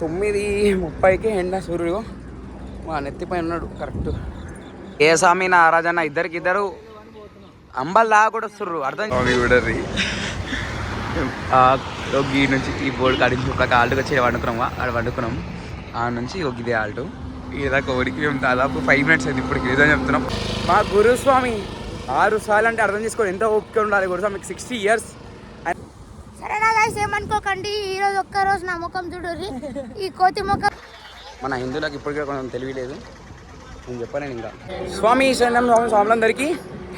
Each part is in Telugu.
9:30కి ఎండ సూర్యుడు మా నెత్తిపైన ఉన్నాడు కరెక్ట్. ఏ స్వామి నా రాజన్న ఇద్దరు అంబల్లా కూడా వస్తుర్రు అర్థం చూడర్రి. గీ నుంచి ఈ బోర్డు కాడించి ఒక ఆల్టుకి వచ్చి వండుకున్నాం, ఆడ వండుకున్నాం. ఆ నుంచి ఒక ఇదే ఆల్టు ఇదాకా ఓడికి మేము దాదాపు 5 minutes అయింది ఇప్పుడు ఏదని చెప్తున్నాం. మా గురుస్వామి 6 సార్లు అంటే అర్థం చేసుకోండి ఎంత ఓపిక ఉండాలి. గురుస్వామికి 60 years. సరేనా గైస్, ఏమనుకోకండి, ఈరోజు ఒక్కరోజు నా ముఖం చూడర్రి, ఈ కోతి ముఖం. మన హిందువులకు ఇప్పటికే కొంచెం తెలియలేదు, నేను చెప్పలేను ఇంకా. స్వామి శరణం స్వాములందరికీ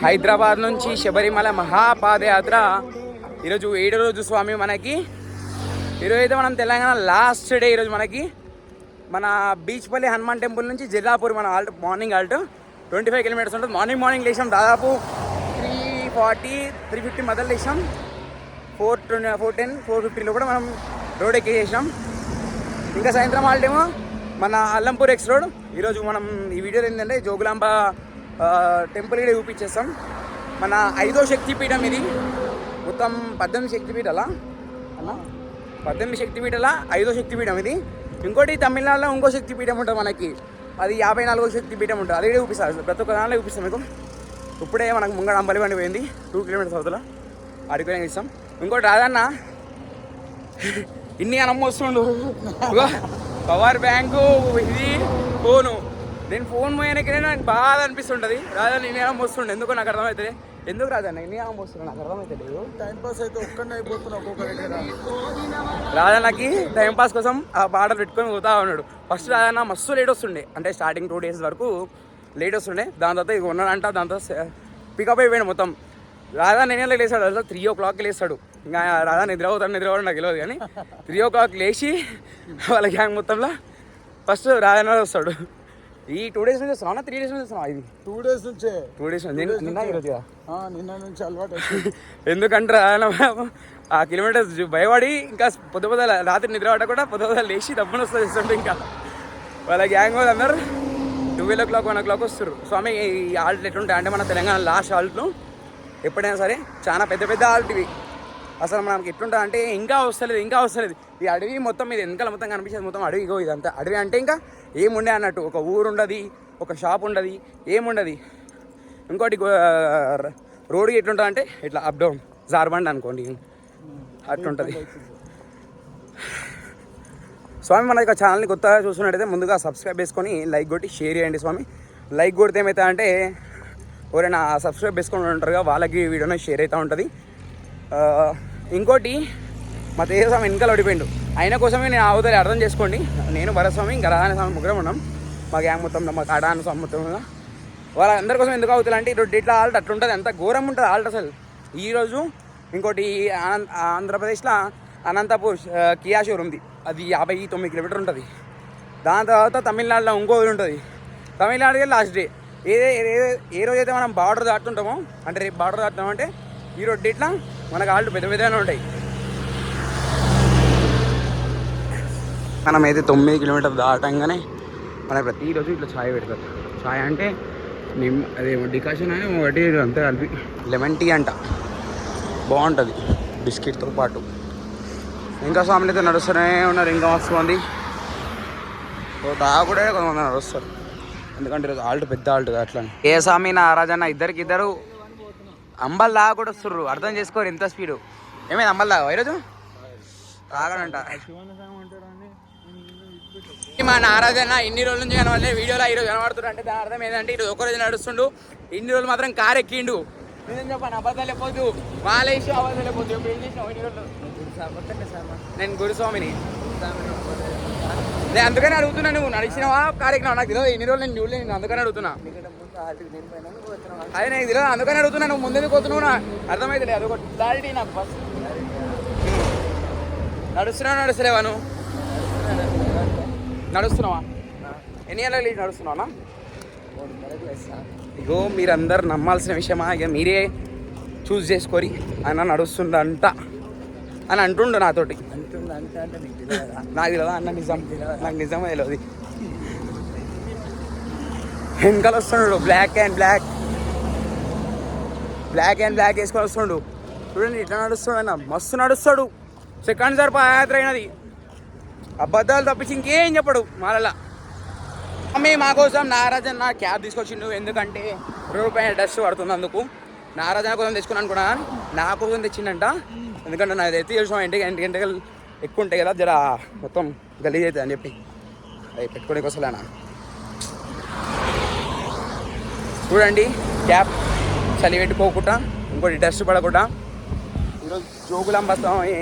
హైదరాబాద్ నుంచి శబరిమల మహాపాదయాత్ర ఈరోజు 7వ రోజు స్వామి. మనకి ఈరోజు అయితే మనం తెలంగాణ లాస్ట్ డే. ఈరోజు మనకి మన బీచ్పల్లి హనుమాన్ టెంపుల్ నుంచి జిల్లాపూర్ మన ఆల్ట్ మార్నింగ్ ఆల్ట్ 25 kilometers ఉంటుంది. మార్నింగ్ లేచాం దాదాపు 3:40-3:50 మధ్యలో లేచాం. 4:10 4:50లో కూడా మనం రోడ్ ఎక్కేసాం. ఇంకా సాయంత్రం ఆల్టేమో మన అల్లంపూర్ ఎక్స్ రోడ్. ఈరోజు మనం ఈ వీడియోలో ఏంటంటే జోగులాంబ టెంపుల్ కూడా చూపించేస్తాం. మన 5వ శక్తిపీఠం ఇది. మొత్తం 18 శక్తిపీఠాల అన్న 18 శక్తిపీఠాల 5వ శక్తిపీఠం ఇది. ఇంకోటి తమిళనాడులో ఇంకో శక్తిపీఠం ఉంటుంది మనకి, అది 54వ శక్తిపీఠం ఉంటుంది. అది కూడా చూపిస్తారు, ప్రతి ఒక్క దానిలో చూపిస్తాం మీకు. ఇప్పుడే మనకు ముంగడ అంబలిబండి పోయింది 2 kilometers అవతల, అడిగిపోయినా ఇస్తాం. ఇంకోటి రాదన్న ఇన్ని అనమ్మొస్తుండు, పవర్ బ్యాంకు ఇది ఫోను. నేను ఫోన్ పోయానకే నాకు బాగా అనిపిస్తుంటుంది. రాదన్న ఇన్ని అనమ్మ వస్తుండే, ఎందుకో నాకు అర్థమవుతుంది. ఎందుకు రాదన్న ఇన్ని అనమ్మ వస్తుంది నాకు అర్థమవుతుంది. టైంపాస్ అయితే ఒక్కడే అయిపోతున్నా ఒక్కొక్క దగ్గర. రాదన్నకి టైంపాస్ కోసం ఆ పాటలు పెట్టుకొని పోతా ఉన్నాడు. ఫస్ట్ రాదన్న మస్తు లేట్ వస్తుండే, అంటే స్టార్టింగ్ 2 days వరకు లేట్ వస్తుండే. దాని తర్వాత ఇక ఉన్నాడంట, దాంతో పికప్ అయిపోయాడు మొత్తం. రాదా నేనే లేస్తాడు, అసలు 3 o'clock లేస్తాడు. ఇంకా రాదా నిద్రపోతాడు నాకు తెలియదు కానీ 3 o'clock లేచి వాళ్ళ గ్యాంగ్ మొత్తంలో ఫస్ట్ రాజన్న వస్తాడు. ఈ 2 days నుంచి వస్తున్నావు, 3 days నుంచి వస్తున్నావు? ఇది 2 days నుంచే. 2 days నిన్న నుంచి అలవాటు. ఎందుకంటే ఆ కిలోమీటర్స్ భయపడి ఇంకా పొద్దుల రాత్రి నిద్ర పడ్డ కూడా పొద్దుల లేచి డబ్బులు వస్తుంది ఇస్తుంటే ఇంకా వాళ్ళ గ్యాంగ్ వాళ్ళు అందరూ 12 o'clock 1 o'clock వస్తారు. స్వామి ఈ ఆల్ట్ ఎట్లుంటాయి అంటే మన తెలంగాణ లాస్ట్ ఆల్ట్లు ఎప్పుడైనా సరే చాలా పెద్ద పెద్ద ఆల్ట్ ఇవి. అసలు మనకి ఎట్లుంటుంది అంటే ఇంకా వస్తలేదు. ఈ అడవి మొత్తం ఇది వెనకాల మొత్తం కనిపించేది మొత్తం అడవి. ఇగో ఇదంతా అడవి అంటే ఇంకా ఏముండే అన్నట్టు, ఒక ఊరు ఉండదు, ఒక షాప్ ఉండదు, ఏముండదు. ఇంకోటి రోడ్కి ఎట్లుంటుంది అంటే ఇట్లా అప్ డౌన్ జార్బండ్ అనుకోండి, అట్లుంటుంది. స్వామి మన యొక్క ఛానల్ని కొత్తగా చూస్తున్నట్టయితే ముందుగా సబ్స్క్రైబ్ చేసుకొని లైక్ కొట్టి షేర్ చేయండి. స్వామి లైక్ కొడితే ఏమవుతా అంటే ఎవరైనా సబ్స్క్రైబ్ చేసుకొని ఉంటారుగా వాళ్ళకి వీడియోనే షేర్ అవుతూ ఉంటుంది. ఇంకోటి మా తేజస్వామి వెనకాల ఓడిపోయిండు, ఆయన కోసమే నేను అవుతాయి అర్థం చేసుకోండి. నేను భరస్వామి ఇంకా రాధాన స్వామి ముగ్గురం ఉన్నాం, మా గ్యాంగ్ మొత్తం, మా కాడాన స్వామి మొత్తం. వాళ్ళందరి కోసం ఎందుకు అవుతుంది అంటే ఇప్పుడు ఇట్లా ఆల్ట్ అట్లుంటుంది, అంత ఘోరం ఉంటుంది ఆల్ట్ అసలు. ఈరోజు ఇంకోటి ఆంధ్రప్రదేశ్లో అనంతపూర్ కియా షోరూమ్ ఉంది, అది 59 kilometers ఉంటుంది. దాని తర్వాత తమిళనాడులో ఇంకో ఊరు ఉంటుంది, తమిళనాడుకే లాస్ట్ డే. ఏ రోజైతే మనం బార్డర్ దాటుతుంటామో అంటే రేపు బార్డర్ దాటుతామంటే ఈ రోడ్డు ఇట్లా మనకు ఆల్ట్ పెద్ద పెద్దగానే ఉంటాయి. మనమైతే 9 kilometers దాటంగానే మనకు ప్రతిరోజు ఇట్లా ఛాయ్ పెడతారు. ఛాయ్ అంటే అదేమో డికాషన్ అని ఒకటి అంతా కలిపి లెమన్ టీ అంట, బాగుంటుంది బిస్కెట్తో పాటు. ఇంకా స్వామిని అయితే నడుస్తూనే ఉన్నారు, ఇంకా వస్తుంది. కూడా కొంతమంది నడుస్తారు, ఎందుకంటే ఈరోజు ఆల్ట్ పెద్ద ఆల్ట్ అట్లా. ఏ స్వామి నా రాజన్న ఇద్దరు అంబల్లా కూడా వస్తుర్రు, అర్థం చేసుకోరు ఎంత స్పీడు. ఏమైంది అంబల్లా ఈరోజు రాగడంట. మా నారాజన్న ఇన్ని రోజుల నుంచి కనబడలే వీడియోలో, ఈరోజు కనబడుతున్నారు అంటే దాని అర్థం ఏంటంటే ఈరోజు ఒక్కరోజు నడుస్తుండు, ఇన్ని రోజులు మాత్రం కారు ఎక్కిండు. నేను చెప్పాను అబద్ధాలు లేకపోతు మాలేసి అబద్ధాలు లేకపోతు. ఏం చేసినావు ఇన్ని రోజులు? నేను గురుస్వామిని, నేను అందుకని అడుగుతున్నా. నువ్వు నడిచినావా కారు ఎక్కినావా నాకు తెలియదు, ఇన్ని రోజులు నేను చూడలేదు, నేను అందుకని అడుగుతున్నా. అదే నాకు తెలియదు, అందుకని అడుగుతున్నా. నువ్వు ముందెందుకు పోతున్నావు నా అర్థమైతే అదొక క్లారిటీ నాకు. ఫస్ట్ నడుస్తలేవా నువ్వు? నడుస్తున్నావా? ఎన్ని గంటలకు లేచి నడుస్తున్నావా? ఇగో మీరందరు నమ్మాల్సిన విషయమా, ఇక మీరే చూస్ చేసుకోరి. ఆయన నడుస్తుండంట అని అంటుండు నాతోటి. నాకు తెలియదా అన్న, నిజం నాకు నిజమే తెలియదు. వెనకాల వస్తున్నాడు బ్లాక్ అండ్ బ్లాక్ వేసుకొని వస్తుండు. చూడండి ఇట్లా నడుస్తాడు అన్న, మస్తు నడుస్తాడు. సెకండ్ సార్ పాదయాత్ర అయినది. అబద్ధాలు తప్పించి ఇంకేం చెప్పడు మాలలా. మమ్మీ మా కోసం నారాజన్న క్యాబ్ తీసుకొచ్చిండు, ఎందుకంటే రూపాయి డస్ట్ పడుతుంది అందుకు. నారాజన్న కోసం తెచ్చుకున్నాను అనుకున్నా, నా కోసం తెచ్చిండంట. ఎందుకంటే నాకు ఎత్తి చూసాం ఇంటికి గంటలు ఎక్కువ ఉంటాయి కదా, జర మొత్తం గలీజ్ అవుతుంది అని చెప్పి అవి పెట్టుకోవడానికి వస్తలేనా. చూడండి క్యాబ్ చలి పెట్టుకోకుండా, ఇంకోటి డస్ట్ పడకుండా ఈరోజు జోగులాంబ స్వామి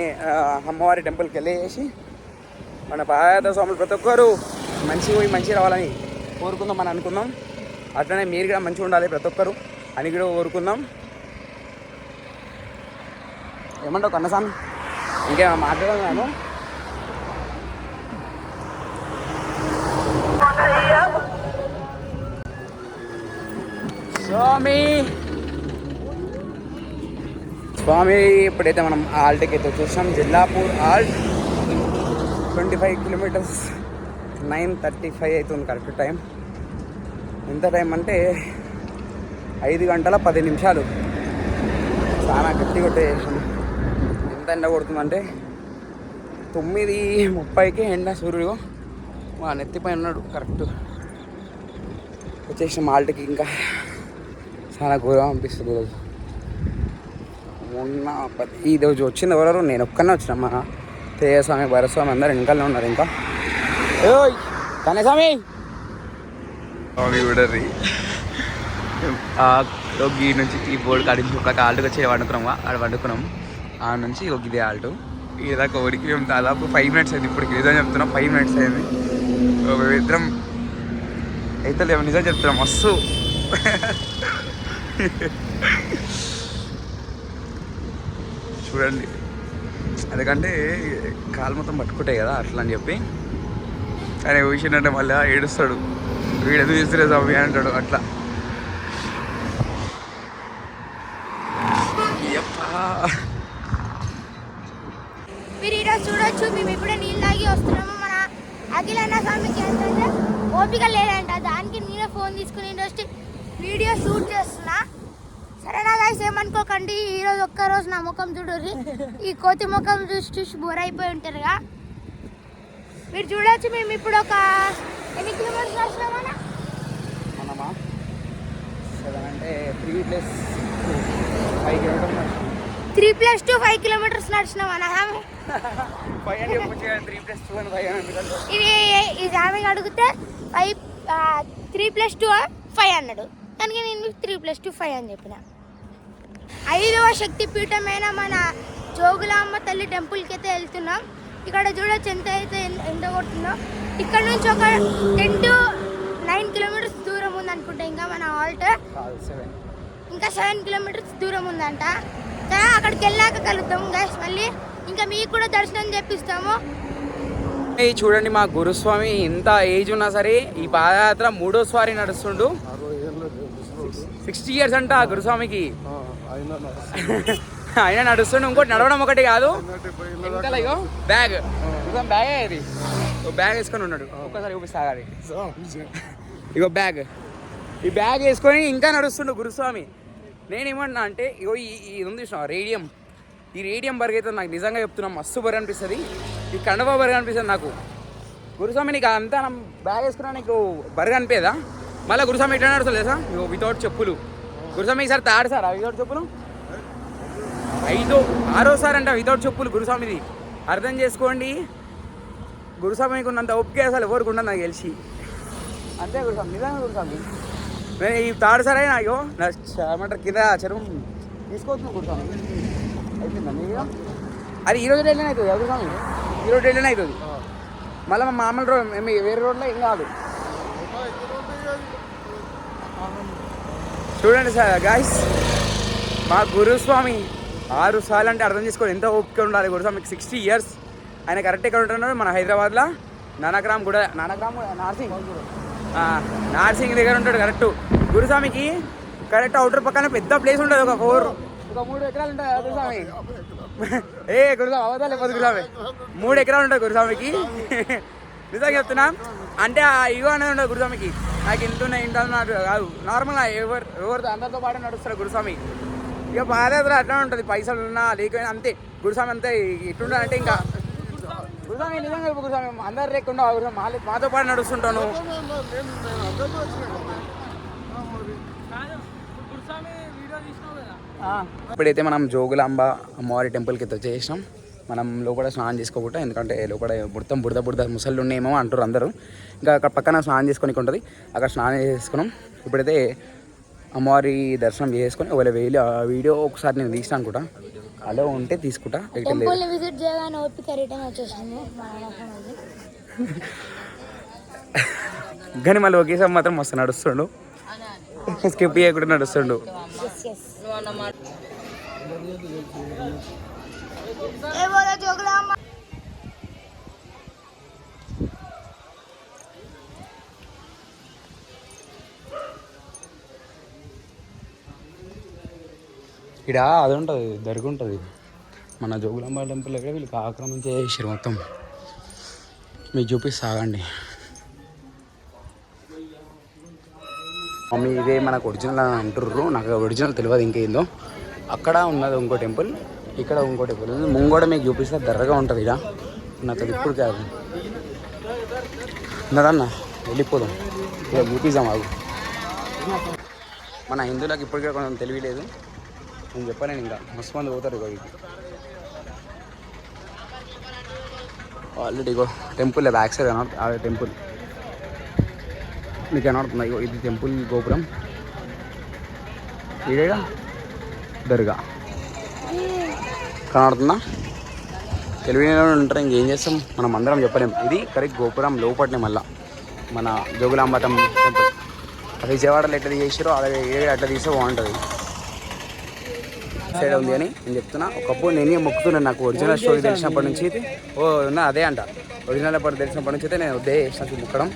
అమ్మవారి టెంపుల్కి వెళ్ళేసి మన పాద స్వాములు ప్రతి ఒక్కరు మంచిగా పోయి మంచిగా రావాలని కోరుకుందాం అని అనుకుందాం. అట్లనే మీరు కూడా మంచిగా ఉండాలి ప్రతి ఒక్కరు అని కూడా కోరుకుందాం. ఏమంటావు కన్నస్వామి? ఇంకేమో మాట్లాడదాను. స్వామి ఇప్పుడైతే మనం ఆల్ట్కి అయితే వచ్చేసాం. జిల్లాపూర్ ఆల్ట్ 25 కిలోమీటర్స్, 9:35 అవుతుంది కరెక్ట్ టైం. ఎంత టైం అంటే 5 గంటల 10 నిమిషాలు. చాలా గట్టి కొట్టేసాం. ఎంత ఎండ కొడుతుందంటే 9:30కి ఎండ సూర్యుడు మా నెత్తిపై ఉన్నాడు కరెక్ట్. వచ్చేసిన మాల్ట్కి ఇంకా చాలా ఘోరం అనిపిస్తుంది ఈరోజు. మొన్న ఈరోజు వచ్చింది ఎవరెవరు, నేను ఒక్కనే వచ్చిన. మా తేజస్వామి భరస్వామి అందరు వెనకాలనే ఉన్నారు. ఇంకా ఓయ్ కనేస్వామి స్వామి కూడా గీ నుంచి ఈ బోర్డు కాడించి ఒక ఆల్టుకి వచ్చి వండుకున్నాము. ఆడ వండుకున్నాం. ఆ నుంచి ఒక ఇదే ఆల్టు ఇదాకా ఓడికి మేము దాదాపు 5 మినిట్స్ అయింది. ఇప్పుడు నిజం చెప్తున్నాం, 5 మినిట్స్ అయింది. ఒక ఇద్దరం అయితే లేవు, నిజం చెప్తున్నాం మస్తు. చూడండి, ఎందుకంటే కాలు మొత్తం పట్టుకుంటాయి కదా అట్లా అని చెప్పి ఆయన విషయంటే మళ్ళీ ఏడుస్తాడు, వీడు ఎందుకు చేస్తున్నా స్వామి అంటాడు అట్లా. మీరు ఈరోజు చూడొచ్చు, మేము ఇప్పుడే నీళ్ళు తాగి వస్తున్నాము. మన అఖిలన్న స్వామికి ఏంటంటే ఓపిక లేదంట, దానికి నేనే ఫోన్ తీసుకుని ఇండస్ట్రీ వీడియో షూట్ చేస్తున్నా. సరేనా గైస్, ఏమనుకోకండి. ఈరోజు ఒక్కరోజు నా ముఖం చూడర్రి. ఈ కోతి ముఖం చూసి బోర్ అయిపోయి ఉంటారుగా. మీరు చూడొచ్చు, మేము ఇప్పుడు ఒక ఎన్ని కిలోమీటర్స్ నడిచినామన్నా? మనమా 7 అంటే 3+5 కిలోమీటర్స్. 3+2 5 కిలోమీటర్స్ నడిచినామన్నా. ఇది ఆమె అడిగితే 3+2 5 అన్నాడు, కానీ నేను 3+2 5 అని చెప్పిన. 5వ శక్తి పీఠమైన మన జోగులాంబ తల్లి టెంపుల్కి అయితే వెళ్తున్నాం. ఇక్కడ చూడొచ్చు ఎంత అయితే ఎండ కొడుతుందో. ఇక్కడ నుంచి ఒక 10 to 9 కిలోమీటర్స్ దూరం ఉంది అనుకుంటా. ఇంకా మన ఆల్ట్ ఇంకా 7 కిలోమీటర్స్ దూరం ఉందంట. అక్కడికి వెళ్ళాక కలుద్దాం గైస్ మళ్ళీ. ఇంకా మీకు కూడా దర్శనం చేపిస్తాము. చూడండి, మా గురుస్వామి ఎంత ఏజ్ ఉన్నా సరే ఈ పాదయాత్ర 3వ సారి నడుస్తుండు. 60 years అంట గురుస్వామికి. ఆయన నడుస్తుండు. ఇంకోటి నడవడం ఒకటి కాదు, బ్యాగ్ బ్యాగ్ ఇది బ్యాగ్ వేసుకొని ఉన్నాడు. ఒక్కసారి చూపిస్తాగాలి. ఇగో బ్యాగ్, ఈ బ్యాగ్ వేసుకొని ఇంకా నడుస్తుండు గురుస్వామి. నేనేమన్నా అంటే ఇగో ఇది ఉంది చూసిన రేడియం, ఈ రేడియం బర్గ్ అయితే నాకు నిజంగా చెప్తున్నాం మస్తు బర్గ్ అనిపిస్తుంది. ఈ కండవ బర్గ్ అనిపిస్తుంది నాకు. గురుస్వామి నీకు అంతా బ్యాగ్ వేసుకున్నా నీకు బర్గ్ అనిపేదా? మళ్ళీ గురుస్వామి ఎట్లా నడుస్తుంది తెలుసా? ఇగో వితౌట్ చెప్పులు. గురుస్వామి ఈసారి తాడు సార్ వితౌట్ చెప్పులు 6వ అంట వితౌట్ చెప్పులు గురుస్వామిది. అర్థం చేసుకోండి, గురుస్వామికి ఉన్నంత ఓపిక అసలు ఎవరికి ఉండదు నాకు తెలిసి. అంతే గురుస్వామి, నిజంగా గురుస్వామి. నేను ఈ తాడు సార్ అయినా అయ్యో ఏమంటారు కింద చెరువు తీసుకోవచ్చు గురుస్వామి. అయిపోయిందా మీరు? అది ఈరోజు వెళ్ళిన అవుతుంది గురుస్వామి, ఈరోజు వెళ్ళిన అవుతుంది. మళ్ళీ మా మామూలు రోడ్ వేరే రోడ్లో ఏం కాదు. చూడండి సార్ గాయస్, మా గురుస్వామి 6 సార్లు అంటే అర్థం చేసుకోండి ఎంత ఓపిక ఉండాలి. గురుస్వామికి 60 years. ఆయన కరెక్ట్ ఎక్కడ ఉంటున్నాడు? మన హైదరాబాద్లో నానక్రామ్ నార్సింగ్ దగ్గర ఉంటాడు కరెక్ట్. గురుస్వామికి కరెక్ట్ అవుటర్ పక్కన పెద్ద ప్లేస్ ఉంటుంది, ఒక 3 ఎకరాలు ఉంటుంది గురుస్వామి. గురుస్వామి అవదా లేకపోతే గురుస్వామి 3 ఎకరాలు ఉంటుంది గురుస్వామికి. నిజంగా చెప్తున్నా, అంటే ఇగో అనేది ఉండదు గురుస్వామికి. నాకు ఇంత ఉన్నాయి ఇంత నాకు కాదు, నార్మల్గా ఎవరితో అందరితో పాటు నడుస్తాడు గురుస్వామి. ఇక పాదయాత్ర అట్లా ఉంటుంది, పైసలు ఉన్నా లేకపోయినా అంతే. గురుస్వామి అంతే ఎట్లుంటాడంటే ఇంకా గురుస్వామి నిజంగా చెప్పు గురుస్వామి, అందరు లేకుండా మాతో పాటు నడుస్తుంటాను. ఇప్పుడైతే మనం జోగులాంబ అమ్మవారి టెంపుల్కి అయితే వచ్చేసినాం. మనం లోపల స్నానం చేసుకోకుండా, ఎందుకంటే లోపల మొత్తం బురద ముసళ్ళు ఉన్నాయేమో అంటారు అందరూ. ఇంకా అక్కడ పక్కన స్నానం చేసుకొని ఉంటుంది, అక్కడ స్నానం చేసుకున్నాం. ఇప్పుడైతే అమ్మవారి దర్శనం చేసుకొని ఒకవేళ వెళ్ళి ఆ వీడియో ఒకసారి నేను తీసిన అనుకుంటా, అలా ఉంటే తీసుకుంటా. టెంపుల్ విజిట్ చేయగానే ఓపిక రిటర్న్ వచ్చేసింది. కానీ మళ్ళీ ఒకేసారి మాత్రం మస్తు నడుస్తుండు, స్కిప్ చేయకుండా నడుస్తుండు. ఇక్కడ అది ఉంటుంది, దర్గా ఉంటుంది మన జోగులాంబ టెంపుల్ దగ్గర. వీళ్ళకి ఆక్రమించేసారు మొత్తం. మీకు చూపిస్తా ఆగండి. మమ్మీ ఇదే మనకు ఒరిజినల్ అని అంటుర్రు, నాకు ఒరిజినల్ తెలియదు ఇంకేందో. అక్కడ ఉన్నది ఇంకో టెంపుల్, ఇక్కడ ఇంకో టెంపుల్. ముంగోడ మీకు చూపిస్తే దర్గా ఉంటుంది. ఇక్కడ నాకు అది ఇప్పుడు కాదు ఉన్నదన్న, వెళ్ళిపోదాం. ఇక చూపిద్దాం ఆగు. మన హిందువులకు ఇప్పటికే కొంచెం తెలియలేదు, నేను చెప్పలేను. ఇంకా మస్తు మంది పోతారు. ఇగో ఆల్రెడీ ఇగో టెంపుల్ బ్యాక్ సైడ్ కనబడుతుంది. ఆ టెంపుల్ మీకు కనబడుతుంది. ఇగో ఇది టెంపుల్ గోపురం, ఇదేగా దర్గా కనబడుతుందా? తెలివిలో ఉంటారు, ఇంకేం చేస్తాం, మనం అందరం చెప్పలేం. ఇది కరెక్ట్ గోపురం లోపట్నే మళ్ళీ మన జోగులాంబ టెంపుల్. అది విజయవాడలో ఎట్లా చేసారో అలాగే అట్లా తీస్తే బాగుంటుంది. సైడ్ ఉంది అని నేను చెప్తున్నా. ఒకప్పుడు నేనే మొక్కుతున్నాను, నాకు ఒరిజినల్ స్టోరీ తెలిసినప్పటి నుంచి. ఓ అదే అంట, ఒరిజినల్ అప్పుడు తెలిసినప్పటి నుంచి అయితే నేను ఉద్దేశం మొక్కడం.